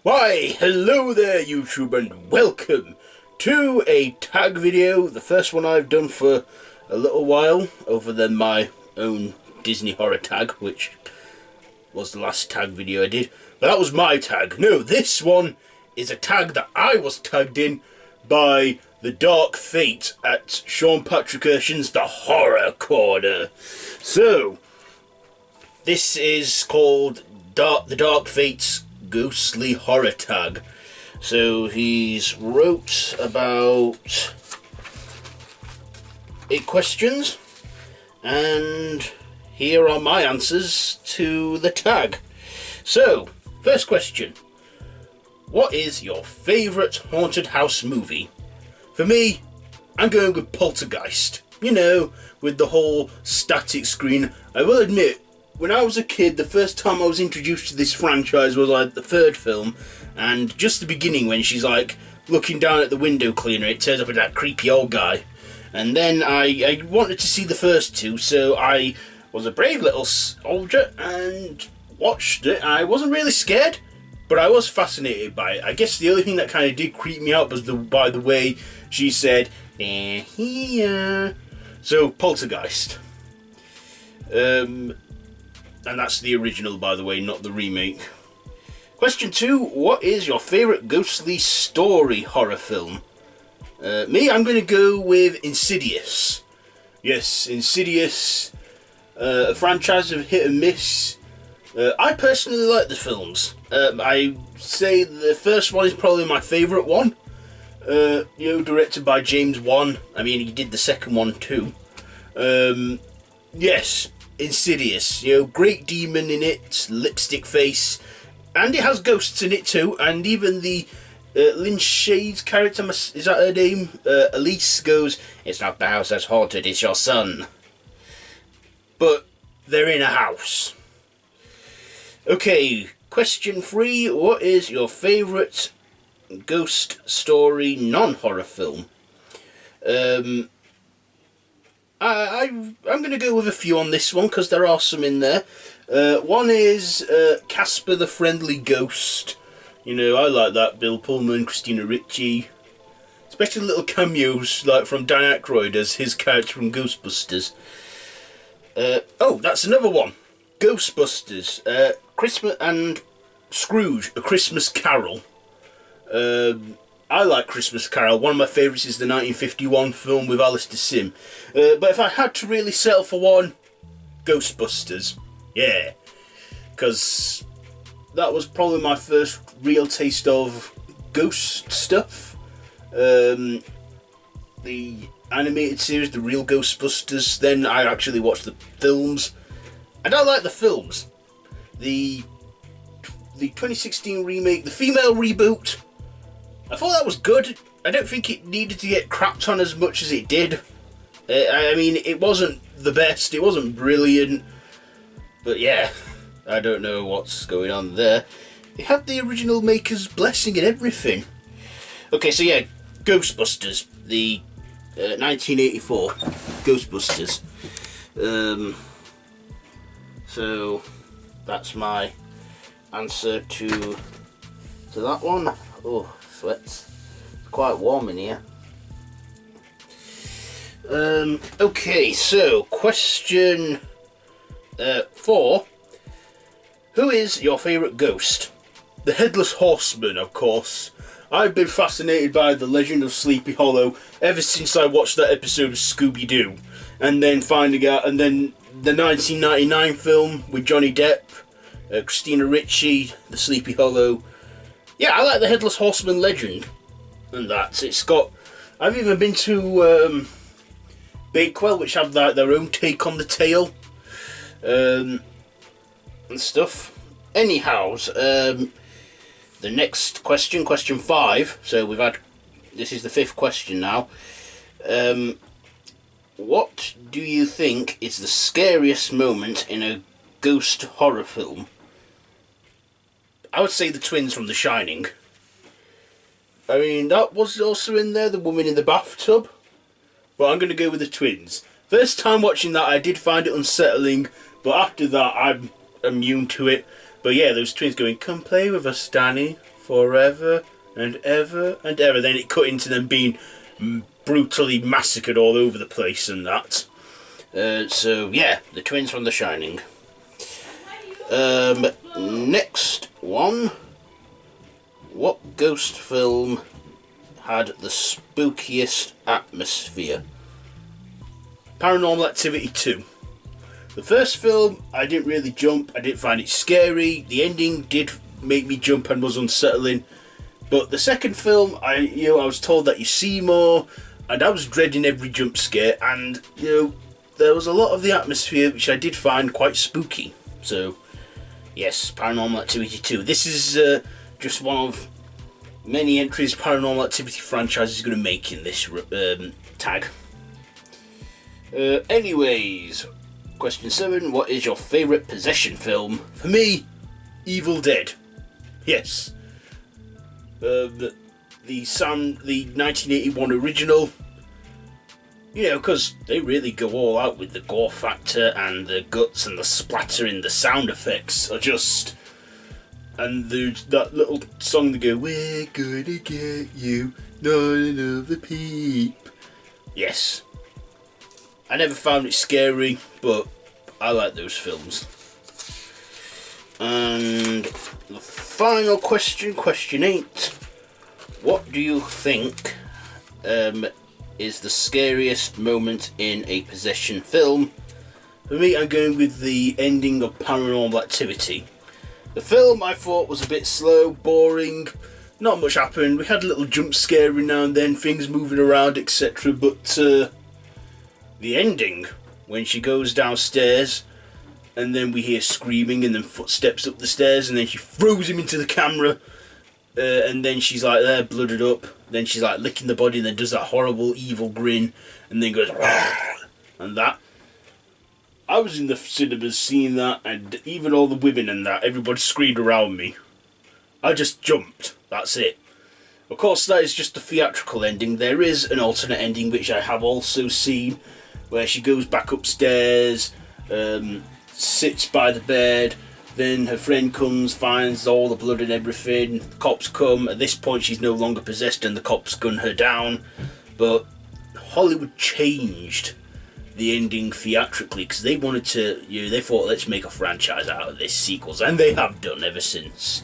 Why, hello there YouTube, and welcome to a tag video, the first one I've done for a little while, other than my own Disney horror tag, which was the last tag video I did. But that was my tag. No, this one is a tag that I was tagged in by the Dark Fate at Sean Patrick Urshan's The Horror Corner. So, this is called the Dark Fate's Ghostly Horror Tag. So he's wrote about 8 questions, and here are my answers to the tag. So, first question: what is your favourite haunted house movie? For me, I'm going with Poltergeist. You know, with the whole static screen. I will admit, when I was a kid, the first time I was introduced to this franchise was like the third film, and just the beginning when she's like looking down at the window cleaner, it turns up with that creepy old guy. And then I wanted to see the first two, so I was a brave little soldier and watched it. I wasn't really scared, but I was fascinated by it. I guess the only thing that kind of did creep me out was by the way she said, "They're here." So, Poltergeist. And that's the original, by the way, not the remake. Question 2, what is your favourite ghostly story horror film? Me, I'm going to go with Insidious. Yes, Insidious, a franchise of hit and miss. I personally like the films. I say the first one is probably my favourite one. Directed by James Wan. I mean, he did the second one too. Yes, Insidious, great demon in it, lipstick face, and it has ghosts in it too, and even the Lynn Shade's character, is that her name? Elise goes, "It's not the house that's haunted, it's your son." But they're in a house. Okay, question 3, what is your favourite ghost story non-horror film? I'm going to go with a few on this one, because there are some in there. One is Casper the Friendly Ghost. I like that. Bill Pullman, Christina Ricci. Especially little cameos like from Dan Aykroyd as his character from Ghostbusters. Oh, that's another one. Ghostbusters. Christmas and Scrooge, A Christmas Carol. I like Christmas Carol. One of my favourites is the 1951 film with Alistair Sim. But if I had to really settle for one, Ghostbusters. Yeah. Because that was probably my first real taste of ghost stuff. The animated series, The Real Ghostbusters. Then I actually watched the films. And I like the films. The 2016 remake, the female reboot, I thought that was good. I don't think it needed to get crapped on as much as it did. I mean, it wasn't the best, it wasn't brilliant, but yeah, I don't know what's going on there. It had the original maker's blessing and everything. Okay, so yeah, Ghostbusters, the 1984 Ghostbusters. So that's my answer to that one. Oh, sweats. It's quite warm in here. Okay, so question 4. Who is your favourite ghost? The Headless Horseman, of course. I've been fascinated by the Legend of Sleepy Hollow ever since I watched that episode of Scooby-Doo. And then finding out, and then the 1999 film with Johnny Depp, Christina Ricci, The Sleepy Hollow. Yeah, I like the Headless Horseman legend, and that. It's got... I've even been to Bakewell, which have their own take on the tale, and stuff. Anyhow, the next question, question 5, so we've had... This is the 5th question now. What do you think is the scariest moment in a ghost horror film? I would say the twins from The Shining. I mean, that was also in there, the woman in the bathtub. But I'm going to go with the twins. First time watching that, I did find it unsettling, but after that, I'm immune to it. But yeah, those twins going, "Come play with us, Danny. forever and ever and ever. Then it cut into them being brutally massacred all over the place and that. So yeah, the twins from The Shining. Next one. What ghost film had the spookiest atmosphere? Paranormal Activity 2. The first film, I didn't really jump. I didn't find it scary. The ending did make me jump and was unsettling. But the second film, I was told that you see more, and I was dreading every jump scare. And there was a lot of the atmosphere which I did find quite spooky. So yes, Paranormal Activity 2. This is just one of many entries Paranormal Activity franchise is going to make in this tag. Anyways, question 7. What is your favourite possession film? For me, Evil Dead. Yes. The 1981 original. Because they really go all out with the gore factor and the guts and the splatter and the sound effects are just... And that little song they go, "We're gonna get you, none of the peep." Yes. I never found it scary, but I like those films. And the final question, question 8. What do you think is the scariest moment in a possession film? For me, I'm going with the ending of Paranormal Activity. The film I thought was a bit slow, boring, not much happened. We had a little jump scare every now and then, things moving around, etc. But the ending, when she goes downstairs and then we hear screaming and then footsteps up the stairs and then she throws him into the camera and then she's like there, blooded up. Then she's like licking the body and then does that horrible evil grin and then goes and that. I was in the cinemas seeing that, and even all the women and that, everybody screamed around me. I just jumped. That's it. Of course, that is just the theatrical ending. There is an alternate ending which I have also seen, where she goes back upstairs, sits by the bed, then her friend comes, finds all the blood and everything. The cops come. At this point, she's no longer possessed, and the cops gun her down. But Hollywood changed the ending theatrically because they wanted to, they thought, let's make a franchise out of this, sequels, and they have done ever since.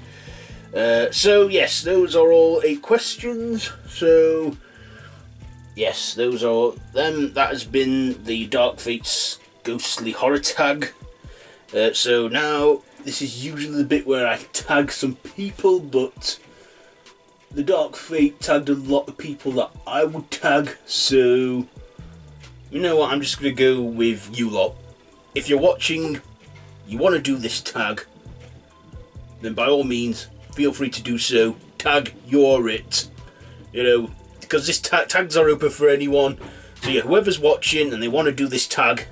So yes, those are all 8 questions. So yes, those are them. That has been the Dark Fates Ghostly Horror Tag. So now this is usually the bit where I tag some people, but the Dark Fate tagged a lot of people that I would tag, so you know what, I'm just going to go with you lot. If you're watching, you want to do this tag, then by all means, feel free to do so. Tag you're it. Because this tags are open for anyone. So yeah, whoever's watching and they want to do this tag,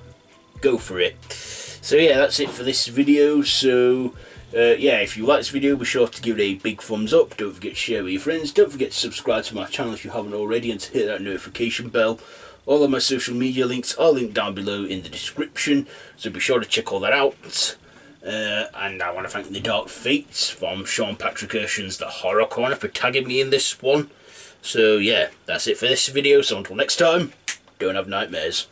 go for it. So yeah, that's it for this video. So yeah, if you like this video, be sure to give it a big thumbs up. Don't forget to share with your friends. Don't forget to subscribe to my channel if you haven't already, and to hit that notification bell. All of my social media links are linked down below in the description, so be sure to check all that out. And I want to thank the Dark Fates from Sean Patrick Urshan's The Horror Corner for tagging me in this one. So yeah, that's it for this video, so until next time, don't have nightmares.